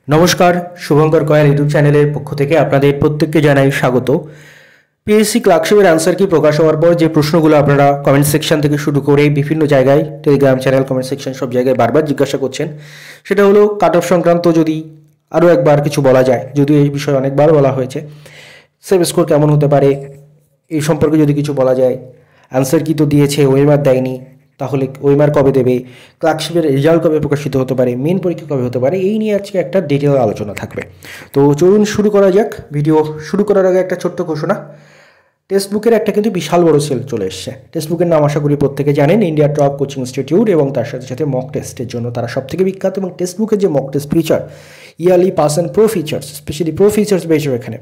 নমস্কার, শুভঙ্কর কয়াল ইউটিউব চ্যানেলের পক্ষ থেকে আপনাদের প্রত্যেককে জানাই স্বাগত। পিএসসি ক্লার্কশিপের অ্যান্সার কি প্রকাশ হওয়ার পর যে প্রশ্নগুলো আপনারা কমেন্ট সেকশন থেকে শুরু করে বিভিন্ন জায়গায় টেলিগ্রাম চ্যানেল, কমেন্ট সেকশন সব জায়গায় বারবার জিজ্ঞাসা করছেন, সেটা হলো কাট অফ সংক্রান্ত। যদি আরও একবার কিছু বলা যায়, যদিও এই বিষয়ে অনেকবার বলা হয়েছে, সেভ স্কোর কেমন হতে পারে এই সম্পর্কে যদি কিছু বলা যায়। অ্যান্সার কি তো দিয়েছে, ওয়েমার দেয়নি, তাহলে ওয়েমার কবে দেবে, ক্লার্কশিপের রেজাল্ট কবে প্রকাশিত হতে পারে, মেন পরীক্ষা কবে হতে পারে, এই নিয়ে আজকে একটা ডিটেল আলোচনা থাকবে। তো চলুন শুরু করা যাক। ভিডিও শুরু করার আগে একটা ছোট্ট ঘোষণা। টেক্সট বুকের একটা কিন্তু বিশাল বড় সেল চলে এসছে। টেক্সট বুকের নাম আশা করি প্রত্যেকে জানেন, ইন্ডিয়ার টপ কোচিং ইনস্টিটিউট, এবং তার সাথে সাথে মক টেস্টের জন্য তারা সব থেকে বিখ্যাত। এবং টেক্সট বুকের যে mock test feature, yearly pass and pro features, specially pro features পেয়েছে এখানে।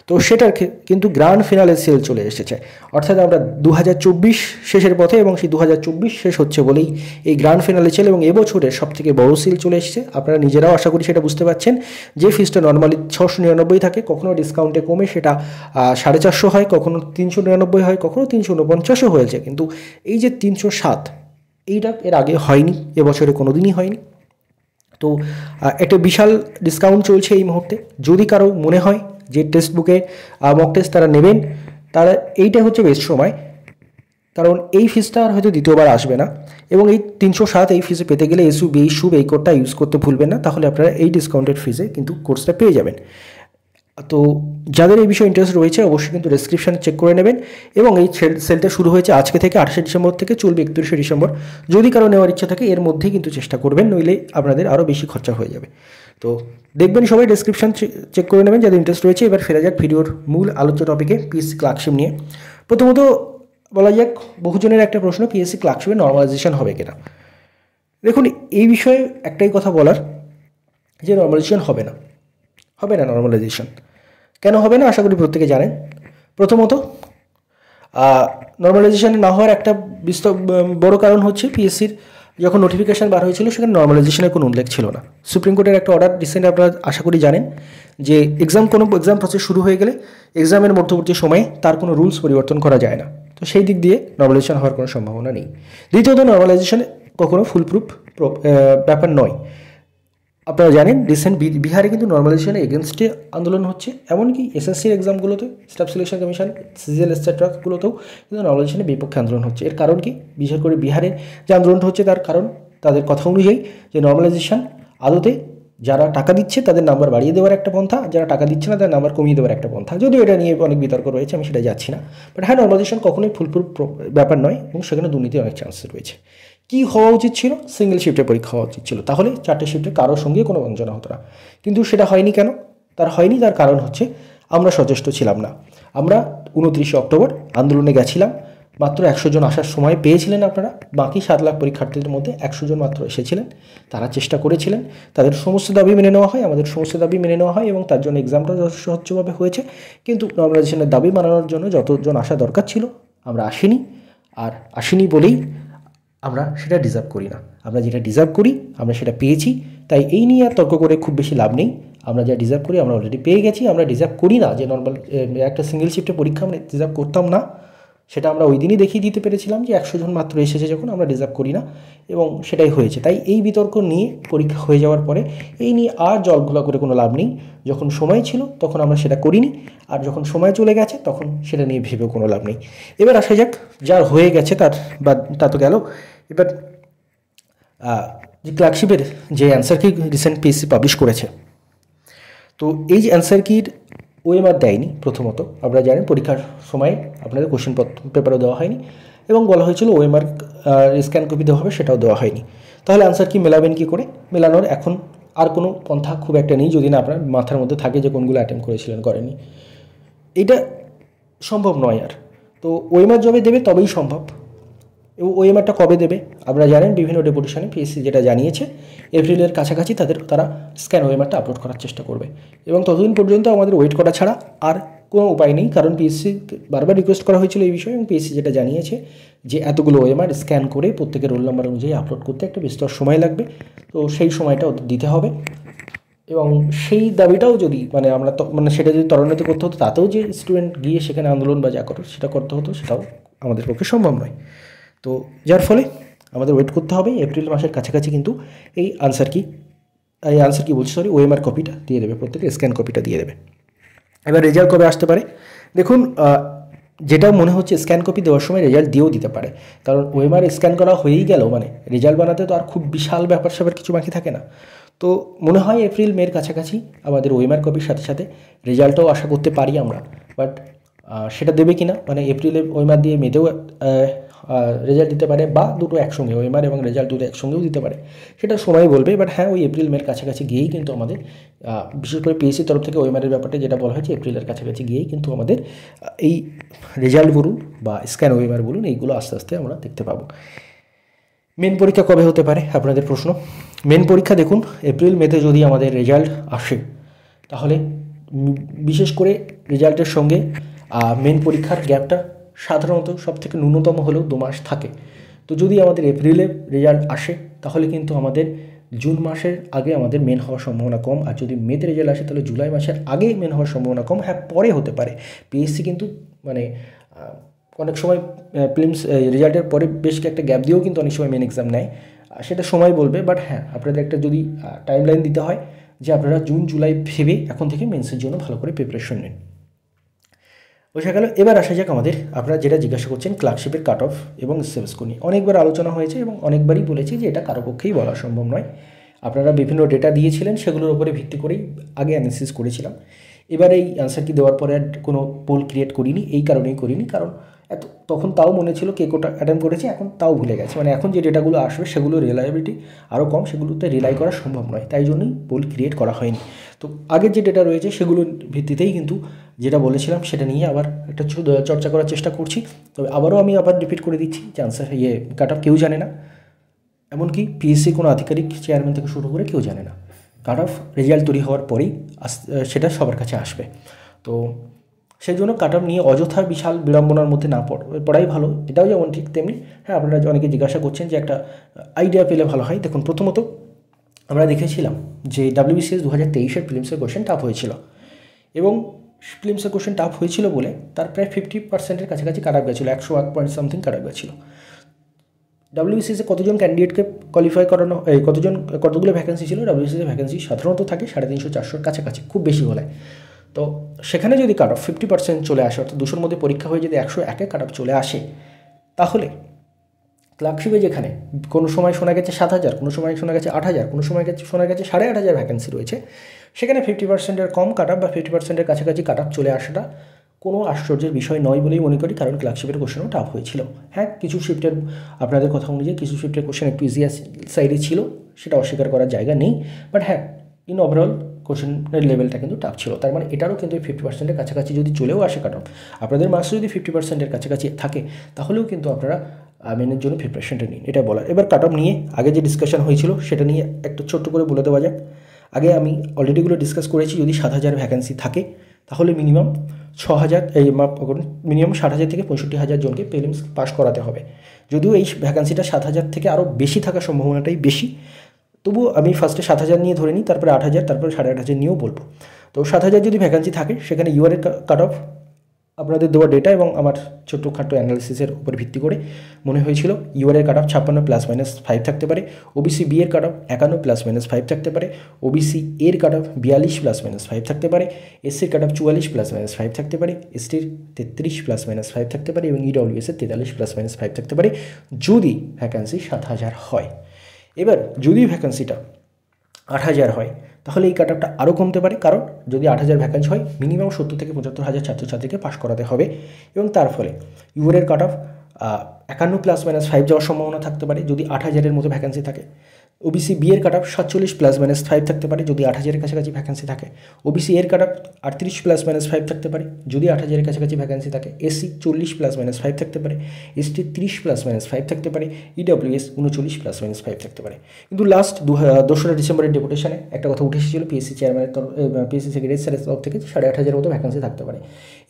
তো সেটার কিন্তু গ্র্যান্ড ফিনালে সেল চলে এসেছে, অর্থাৎ আমরা 2024 শেষের পথে, এবং সেই 2024 শেষ হচ্ছে বলেই এই গ্র্যান্ড ফিনালে সেল, এবং এবছরের সব থেকে বড় সেল চলে এসেছে। আপনারা নিজেরাও আশা করি সেটা বুঝতে পারছেন। যে ফিসটা নর্মালি 699 থাকে, কখনো ডিসকাউন্টে কমে সেটা 450 হয়, কখনো 399 হয়, কখনো 349ও হয়েছে। কিন্তু এই যে 307, এইটা এর আগে হয়নি, এবছরে কোনো দিনই হয়নি। তো একটা বিশাল ডিসকাউন্ট চলছে এই মুহূর্তে। যদি কারো মনে হয় যে টেক্সট বুকে মক টেস্ট তারা নেবেন, তারা এইটা হচ্ছে বেস্ট সময়, কারণ এই ফিসটা আর হয়তো দ্বিতীয়বার আসবে না। এবং এই 307 এই ফিসে পেতে গেলে সুব এই কোডটা ইউজ করতে ভুলবেন না, তাহলে আপনারা এই ডিসকাউন্টেড ফিসে কিন্তু কোর্সটা পেয়ে যাবেন। তো যাদের এই বিষয়ে ইন্টারেস্ট রয়েছে অবশ্যই কিন্তু ডেসক্রিপশান চেক করে নেবেন। এবং এই সেলটা শুরু হয়েছে আজকে থেকে, 28 ডিসেম্বর থেকে চলবে 31 ডিসেম্বর। যদি কারো নেওয়ার ইচ্ছা থাকে এর মধ্যেই কিন্তু চেষ্টা করবেন, নইলে আপনাদের আরও বেশি খরচা হয়ে যাবে। তো দেখবেন সবাই ডেসক্রিপশান চেক করে নেবেন যাদের ইন্টারেস্ট রয়েছে। এবার ফেরা যাক ভিডিওর মূল আলোচ্য টপিকে, পিএসসি ক্লার্কশিপ নিয়ে। প্রথমত বলা যাক, বহুজনের একটা প্রশ্ন, পিএসসি ক্লার্কশিপে নর্মালাইজেশন হবে কিনা। দেখুন, এই বিষয়ে একটাই কথা বলার, যে নর্মালাইজেশন হবে না, হবে না নর্মালাইজেশন। কেন হবে না আশা করি প্রত্যেকে জানেন। প্রথমত, নর্মালাইজেশন না হওয়ার একটা বড় কারণ হচ্ছে, পিএসসির যখন নোটিফিকেশান বার হয়েছিল সেখানে নর্মালাইজেশনের কোনো উল্লেখ ছিল না। সুপ্রিম কোর্টের একটা অর্ডার রিসেন্ট আপনারা আশা করি জানেন, যে কোনো এক্সাম প্রসেস শুরু হয়ে গেলে এক্সামের মধ্যবর্তী সময়ে তার কোনো রুলস পরিবর্তন করা যায় না। তো সেই দিক দিয়ে নর্মালাইজেশন হওয়ার কোনো সম্ভাবনা নেই। দ্বিতীয়ত, নর্মালাইজেশন কখনো ফুলপ্রুফ ব্যাপার নয়। আপনারা জানেন রিসেন্ট বিহারে কিন্তু নর্মালাইজেশনের এগেনস্টে আন্দোলন হচ্ছে, এমনকি এসএসসির এক্সামগুলোতে, স্টাফ সিলেকশন কমিশন, সিজিএল এটসেট্রাগুলোতেও কিন্তু নর্মালাইজেশনের বিপক্ষে আন্দোলন হচ্ছে। এর কারণ কি? বিশেষ করে বিহারের যে আন্দোলনটা হচ্ছে তার কারণ, তাদের কথা অনুযায়ী, যে নর্মালাইজেশন আদতে যারা টাকা দিচ্ছে তাদের নাম্বার বাড়িয়ে দেওয়ার একটা পন্থা, যারা টাকা দিচ্ছে না তাদের নাম্বার কমিয়ে দেওয়ার একটা পন্থা। যদিও এটা নিয়ে অনেক বিতর্ক রয়েছে, আমি সেটা যাচ্ছি না। বাট হ্যাঁ, নর্মালাইজেশন কখনোই ফুলপ্রুফ ব্যাপার নয়, এবং সেখানে দুর্নীতির অনেক চান্স রয়েছে। কী হওয়া উচিত ছিল? সিঙ্গেল শিফটে পরীক্ষা হওয়া উচিত ছিল, তাহলে 4টে শিফটে কারোর সঙ্গে কোনো বঞ্চনা হতো না। কিন্তু সেটা হয়নি কেন? তার কারণ হচ্ছে আমরা সচেষ্ট ছিলাম না। আমরা 29 অক্টোবর আন্দোলনে গেছিলাম, মাত্র 100 জন আসার সময় পেয়েছিলেন আপনারা। বাকি 7 লাখ পরীক্ষার্থীদের মধ্যে 100 জন মাত্র এসেছিলেন। তারা চেষ্টা করেছিলেন, তাদের সমস্ত দাবি মেনে নেওয়া হয়, আমাদের সমস্ত দাবি মেনে নেওয়া হয়, এবং তার জন্য এক্সামটা যথেষ্ট স্বচ্ছভাবে হয়েছে। কিন্তু নর্মালাইজেশনের দাবি মানানোর জন্য যতজন আসা দরকার ছিল আমরা আসিনি, আর আসিনি বলেই আমরা সেটা ডিজার্ভ করি না। আমরা যেটা ডিজার্ভ করি আমরা সেটা পেয়েছি। তাই এই নিয়ে আর তর্ক করে খুব বেশি লাভ নেই। আমরা যা ডিজার্ভ করি আমরা অলরেডি পেয়ে গেছি। আমরা ডিজার্ভ করি না যে নর্মাল একটা সিঙ্গেল শিফটে পরীক্ষা আমরা ডিজার্ভ করতাম না, সেটা আমরা ওই দিনই দেখিয়ে দিতে পেরেছিলাম যে 100 জন মাত্র এসেছে যখন, আমরা ডিজার্ভ করি না, এবং সেটাই হয়েছে। তাই এই বিতর্ক নিয়ে পরীক্ষা হয়ে যাওয়ার পরে এই নিয়ে আর জলঘোলা করে কোনো লাভ নেই। যখন সময় ছিল তখন আমরা সেটা করিনি, আর যখন সময় চলে গেছে তখন সেটা নিয়ে ভেবেও কোনো লাভ নেই। এবার আসা যাক, যার হয়ে গেছে তা তো গেল। এবার যে ক্লার্কশিপের যে অ্যান্সার কি রিসেন্ট পিএসসি পাবলিশ করেছে, তো এই যে অ্যান্সার কির ওএমআর দেয়নি। প্রথমত আপনারা জানেন পরীক্ষার সময় আপনাদের কোশ্চেন পেপারও দেওয়া হয়নি, এবং বলা হয়েছিল ওএমআর স্ক্যান কপি দেওয়া হবে, সেটাও দেওয়া হয়নি। তাহলে অ্যান্সার কি মেলাবেন কী করে? মেলানোর এখন আর কোনো পন্থা খুব একটা নেই, যদি না আপনার মাথার মধ্যে থাকে যে কোনগুলো অ্যাটেম্প করেছিলেন, করেনি। এটা সম্ভব নয় আর। তো ওএমআর যবে দেবে তবেই সম্ভব। এবং ওএমআরটা কবে দেবে? আপনারা জানেন বিভিন্ন ডেপুটেশনে পিএসসি যেটা জানিয়েছে, এপ্রিলের কাছাকাছি তারা স্ক্যান ওএমআরটা আপলোড করার চেষ্টা করবে, এবং ততদিন পর্যন্ত আমাদের ওয়েট করা ছাড়া আর কোনো উপায় নেই। কারণ পিএসসি বারবার রিকোয়েস্ট করা হয়েছিল এই বিষয়ে, এবং পিএসসি যেটা জানিয়েছে যে এতগুলো ওএমআর স্ক্যান করে প্রত্যেকের রোল নাম্বার অনুযায়ী আপলোড করতে একটা বিস্তর সময় লাগবে। তো সেই সময়টা ওদের দিতে হবে, এবং সেই দাবিটাও যদি আমরা সেটা যদি ত্বরান্বিত করতে হতো, তাতেও যে স্টুডেন্ট গিয়ে সেখানে আন্দোলন বা যা করো সেটা করতে হতো, সেটাও আমাদের পক্ষে সম্ভব নয়। তো যার ফলে আমাদের ওয়েট করতে হবে। এপ্রিল মাসের কাছাকাছি কিন্তু এই আনসার কি এই আনসার কি বলছি সরি, ওএমআর কপিটা দিয়ে দেবে, প্রত্যেকে স্ক্যান কপিটা দিয়ে দেবে। এবার রেজাল্ট কবে আসতে পারে দেখুন, যেটা মনে হচ্ছে স্ক্যান কপি দেওয়ার সময় রেজাল্ট দিয়েও দিতে পারে, কারণ ওএমআর স্ক্যান করা হয়েই গেল মানে রেজাল্ট বানাতে তো আর খুব বিশাল ব্যাপার স্যাপার কিছু বাকি থাকে না। তো মনে হয় এপ্রিল মের কাছাকাছি আমাদের ওএমআর কপির সাথে সাথে রেজাল্টও আশা করতে পারি আমরা। বাট সেটা দেবে কি না, মানে এপ্রিলে ওএমআর দিয়ে মেতেও রেজাল্ট দিতে পারে, বা দুটো একসঙ্গে ওএমআর এবং রেজাল্ট দুটো একসঙ্গেও দিতে পারে, সেটা সময় বলবে। বাট হ্যাঁ, ওই এপ্রিল মের কাছাকাছি গিয়েই কিন্তু আমাদের বিশেষ করে পিএসসির তরফ থেকে ওএমআরের ব্যাপারটা যেটা বলা হয়েছে, এপ্রিলের কাছাকাছি গিয়েই কিন্তু আমাদের এই রেজাল্ট বলুন বা স্ক্যান ওএমআর বলুন, এইগুলো আস্তে আস্তে আমরা দেখতে পাবো। মেন পরীক্ষা কবে হতে পারে আপনাদের প্রশ্ন। মেন পরীক্ষা দেখুন, এপ্রিল মেতে যদি আমাদের রেজাল্ট আসে, তাহলে বিশেষ করে রেজাল্টের সঙ্গে মেন পরীক্ষার গ্যাপটা সাধারণত সব থেকে ন্যূনতম হলেও 2 মাস থাকে। তো যদি আমাদের এপ্রিলে রেজাল্ট আসে, তাহলে কিন্তু আমাদের জুন মাসের আগে আমাদের মেন হওয়ার সম্ভাবনা কম, আর যদি মেতে রেজাল্ট আসে তাহলে জুলাই মাসের আগে মেন হওয়ার সম্ভাবনা কম। হ্যাঁ, পরে হতে পারে। পিএসসি কিন্তু মানে অনেক সময় প্রিলিমস রেজাল্টের পরে বেশ একটা গ্যাপ দিয়েও কিন্তু অনেক সময় মেন এক্সাম নেয়, সেটা সময় বলবে। বাট হ্যাঁ, আপনাদের একটা যদি টাইম লাইন দিতে হয় যে আপনারা জুন জুলাই ভেবে এখন থেকে মেন্সের জন্য ভালো করে প্রিপারেশন নিন। বোঝা গেল। এবার আসা যাক আমাদের, আপনারা যেটা জিজ্ঞাসা করছেন ক্লার্কশিপের কাট অফ এবং এসএমএস নিয়ে অনেকবার আলোচনা হয়েছে এবং অনেকবারই বলেছি যে এটা কারো পক্ষেই বলা সম্ভব নয়। আপনারা বিভিন্ন ডেটা দিয়েছিলেন, সেগুলোর উপরে ভিত্তি করেই আগে অ্যানালিসিস করেছিলাম। এবার এই অ্যান্সার কি দেওয়ার পরে আর কোনো পোল ক্রিয়েট করিনি, এই কারণেই করিনি কারণ তখন তাও মনে ছিল কে কোটা অ্যাটেম্প করেছে, এখন তাও ভুলে গেছে। মানে এখন যে ডেটাগুলো আসবে সেগুলো রিলায়েবিলিটি আরও কম, সেগুলোতে রিলাই করা সম্ভব নয়, তাই জন্যই পোল ক্রিয়েট করা হয়নি। তো আগের যে ডেটা রয়েছে সেগুলোর ভিত্তিতেই কিন্তু যেটা বলেছিলাম সেটা নিয়ে আবার একটা চর্চা করার চেষ্টা করছি। তবে আবারও আমি রিপিট করে দিচ্ছি যে আনসার কাট অফ কেউ জানে না, এমনকি পিএসসি কোনো আধিকারিক চেয়ারম্যান থেকে শুরু করে কেউ জানে না। কাট অফ রেজাল্ট তৈরি হওয়ার পরেই সেটা সবার কাছে আসবে। তো সেই জন্য কাট অফ নিয়ে অযথা বিশাল বিড়ম্বনার মধ্যে না পড়াই ভালো, এটাও যেমন ঠিক তেমনি হ্যাঁ, আপনারা অনেকে জিজ্ঞাসা করছেন যে একটা আইডিয়া পেলে ভালো হয়। দেখুন, প্রথমত আমরা দেখেছিলাম যে WBCS 2023-এর প্রিলিমসের কোশ্চেন টাফ হয়েছিল, এবং প্রিলিমসের কোশ্চেন টাফ হয়েছিল বলে তার প্রায় 50%-এর কাছাকাছি কাট অফ গেছিলো, 101 পয়েন্ট সামথিং কাট অফ গেছিলো। WBCS-এ কতজন ক্যান্ডিডেটকে কোয়ালিফাই করানো, কতগুলো ভ্যাকেন্সি ছিল? WBCS-এ ভ্যাকেন্সি সাধারণত থাকে 350-400-র কাছাকাছি, খুব বেশি হলে। তো সেখানে যদি কাট অফ 50% চলে আসে, অর্থাৎ 200-র মধ্যে পরীক্ষা হয়ে যদি 101-এ কাট অফ চলে আসে, তাহলে ক্লার্কশিপে যেখানে কোনো সময় শোনা গেছে 7,000, কোনো সময় শোনা গেছে 8,000, কোনো সময় শোনা গেছে 8,500 ভ্যাকেন্সি রয়েছে, সেখানে 50%-এর কম কাট অফ বা 50%-এর কাছাকাছি কাট অফ চলে আসাটা কোনো আশ্চর্যের বিষয় নয় বলেই মনে করি, কারণ ক্লার্কশিপের কোশ্চেনও টাফ হয়েছিল। হ্যাঁ, কিছু শিফটের আপনাদের কথা অনুযায়ী কিছু শিফটের কোশ্চেন একটু ইজিয়ার সাইডে ছিল, সেটা অস্বীকার করার জায়গা নেই। বাট হ্যাঁ, ইন ওভারঅল কোশ্চেনের লেভেলটা কিন্তু টাফ ছিল। তার মানে এটারও কিন্তু 50%-এর কাছাকাছি যদি চলেও আসে কাট অফ, আপনাদের মার্কস যদি 50%-এর কাছাকাছি থাকে, তাহলেও কিন্তু আপনারা মেনের জন্য প্রিপারেশনটা নিন, এটা বলার। এবার কাট অফ নিয়ে আগে যে ডিসকাশন হয়েছিল সেটা নিয়ে একটু ছোট্ট করে বলে দেওয়া যাক। আগে আমি অলরেডিগুলো ডিসকাস করেছি, যদি 7,000 ভ্যাকেন্সি থাকে তাহলে মিনিমাম 6,000 মিনিমাম 60,000 থেকে 65,000 জনকে প্রিলিমস পাস করাতে হবে। যদিও এই ভ্যাকেন্সিটা 7,000 থেকে আরও বেশি থাকার সম্ভাবনাটাই বেশি, তবুও আমি ফার্স্টে 7,000 নিয়ে ধরে নিই, তারপরে 8,000, তারপরে 8,500 নিয়েও বলবো। তো 7,000 যদি ভ্যাকেন্সি থাকে, সেখানে ইউআরের কাট অফ আপনাদের দেওয়া ডেটা এবং আমার ছোট্টখাটো অ্যানালিসিসের উপর ভিত্তি করে মনে হয়েছিল ইউআরের কাট অফ 56 +-5 থাকতে পারে, ওবিসি বি এর কাট অফ 51 +-5 থাকতে পারে, ওবিসি এর কাট অফ 42 +-5 থাকতে পারে, এসসির কাট অফ 44 +-5 থাকতে পারে, এসটির 33 +-5 থাকতে পারে এবং ইডব্লিউএসের 43 +-5 থাকতে পারে, যদি ভ্যাকেন্সি 7,000 হয়। এবার যদি ভ্যাকেন্সিটা 8,000 হয়, তাহলে এই কাট অফটা আরও কমতে পারে, কারণ যদি 8,000 ভ্যাকেন্সি হয়, মিনিমাম 70 থেকে 75,000 ছাত্রছাত্রীকে পাস করাতে হবে, এবং তার ফলে ইউআরের কাট অফ 51 +-5 যাওয়ার সম্ভাবনা থাকতে পারে যদি 8,000-এর মতো ভ্যাকেন্সি থাকে। ওবিসি বি এর কাট অফ 47 +-5 থাকতে পারে যদি 8,000-এর কাছাকাছি ভ্যাকেন্সি থাকে। ওবিসি এর কাট অফ 38 +-5 থাকতে পারে যদি 8,000-এর কাছাকাছি ভ্যাকেন্সি থাকে। এসসি 40 +-5 থাকতে পারে, এসটি 30 +-5 থাকতে পারে, ইডব্লিউএস 39 +-5 থাকতে পারে। কিন্তু লাস্ট 2রা ডিসেম্বরের ডেপুটেশনে একটা কথা উঠে এসেছিল পিএসসি চেয়ারম্যানের পিএসসি সেক্রেটারি স্যারের তরফ থেকে 8,500-এর মতো ভ্যাকেন্সি থাকতে পারে,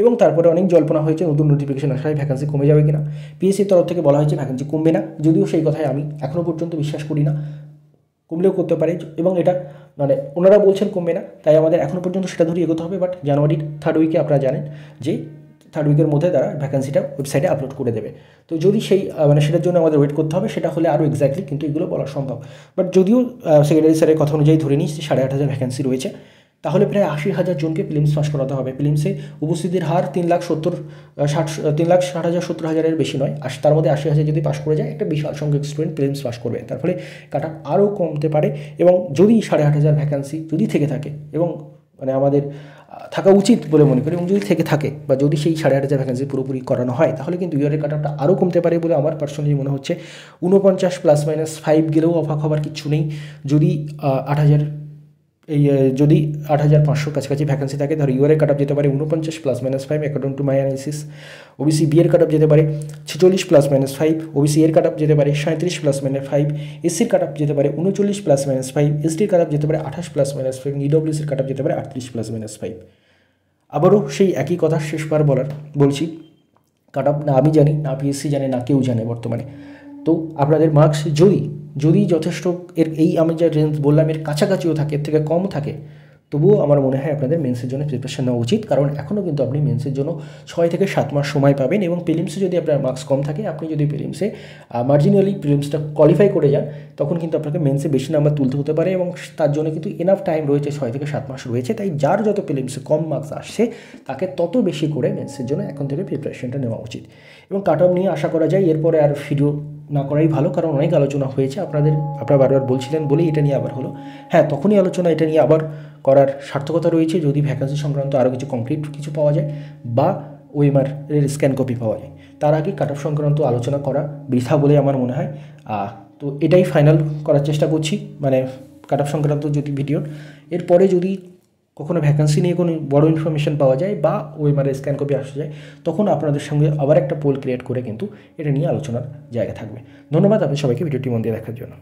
এবং তারপরে অনেক জল্পনা হয়েছে নতুন নোটিফিকেশন আসায় ভ্যাকেন্সি কমে যাবে কিনা। পিএসসির তরফ থেকে বলা হয়েছে ভ্যাকেন্সি কমবে না, যদিও সেই কথায় আমি এখনও পর্যন্ত বিশ্বাস করি না, কমলেও করতে পারে, এবং এটা মানে ওনারা বলছেন কমবে না, তাই আমাদের এখনও পর্যন্ত সেটা ধরে এগোতে হবে। বাট জানুয়ারির 3rd উইকে আপনারা জানেন যে থার্ড উইকের মধ্যে তারা ভ্যাকেন্সিটা ওয়েবসাইটে আপলোড করে দেবে। তো যদি সেই মানে সেটার জন্য আমাদের ওয়েট করতে হবে, সেটা হলে আরও এক্স্যাক্টলি কিন্তু এগুলো বলা সম্ভব। বাট যদিও সেক্রেটারি স্যারের কথা অনুযায়ী ধরে নিই যে 8,500 ভ্যাকেন্সি রয়েছে, তাহলে প্রায় 80,000 জনকে প্রিলিমস পাস করাতে হবে। প্রিলিমসে উপস্থিতির হার 3,60,000 বেশি নয়, তার মধ্যে 80,000 যদি পাস করে যায় একটা বিশাল সংখ্যক স্টুডেন্ট প্রিলিমস পাস করবে। তার ফলে কাট অফ আরও কমতে পারে, এবং যদি 8,500 ভ্যাকেন্সি যদি থেকে থাকে, এবং মানে আমাদের থাকা উচিত বলে মনে করি, এবং যদি থেকে থাকে বা যদি সেই 8,500 ভ্যাকেন্সি পুরোপুরি করানো হয়, তাহলে কিন্তু ইয়ারের কাট অফটা আরও কমতে পারে বলে আমার পার্সোনালি মনে হচ্ছে। 49 ±5 গেলেও অবাক হবার কিছু নেই। যদি 8,500 কাছাকাছি ভ্যাকেন্সি থাকে, তাহলে ইউআরের কাট অফ যেতে পারে 49 ±5 according to my analysis. OBC B এর কাট অফ যেতে পারে 46 ±5, ওবিসি এর কাট অফ যেতে পারে 37 ±5, এসসির কাট অফ যেতে পারে 39 ±5, এসটির কাট অফ যেতে পারে 28 ±5, ইডব্লিউসির কাট অফ যেতে পারে 38 ±5। আবারও সেই একই কথা শেষবার বলছি, কাট অফ না আমি জানি, না পিএসসি জানে, না কেউ জানে বর্তমানে। তো আপনাদের মার্কস যদি যথেষ্ট এই আমি যে রেঞ্জ বললাম এর কাছাকাছিও থাকে, এর থেকে কম থাকে, তবুও আমার মনে হয় আপনাদের মেন্সের জন্য প্রিপারেশন নেওয়া উচিত। কারণ এখনও কিন্তু আপনি মেন্সের জন্য 6 থেকে 7 মাস সময় পাবেন, এবং প্রিলিমসে যদি আপনার মার্কস কম থাকে, আপনি যদি প্রিলিমসে মার্জিনালি প্রিলিমসটা কোয়ালিফাই করে যান, তখন কিন্তু আপনাকে মেন্সে বেশি নাম্বার তুলতে হতে পারে, এবং তার জন্য কিন্তু এনাফ টাইম রয়েছে, 6 থেকে 7 মাস রয়েছে। তাই যার যত প্রিলিমসে কম মার্কস আসছে, তাকে তত বেশি করে মেন্সের জন্য এখন থেকে প্রিপারেশনটা নেওয়া উচিত। এবং কাট অফ নিয়ে আশা করা যায় এরপরে আর ভিডিও না করাই ভালো, কারণ অনেক আলোচনা হয়েছে। আপনারা বারবার বলছিলেন বলেই এটা নিয়ে আবার হলো। হ্যাঁ, তখনই আলোচনা এটা নিয়ে আবার করার সার্থকতা রয়েছে যদি ভ্যাকেন্সি সংক্রান্ত আরও কিছু কংক্রিট কিছু পাওয়া যায়, বা ওএমআর এর স্ক্যান কপি পাওয়া যায়। তার আগে কাট অফ সংক্রান্ত আলোচনা করা বৃথা বলে আমার মনে হয়। তো এটাই ফাইনাল করার চেষ্টা করছি, মানে কাট অফ সংক্রান্ত যদি ভিডিও। এরপরে যদি কখনো ভ্যাকেন্সি নিয়ে কোনো বড় ইনফরমেশন পাওয়া যায় বা ওএমআর স্ক্যান কপি আসা যায়, তখন আপনাদের সঙ্গে আবার একটা পোল ক্রিয়েট করে কিন্তু এটা নিয়ে আলোচনার জায়গা থাকবে। ধন্যবাদ আপনি সবাইকে ভিডিওটি মন দিয়ে দেখার জন্য।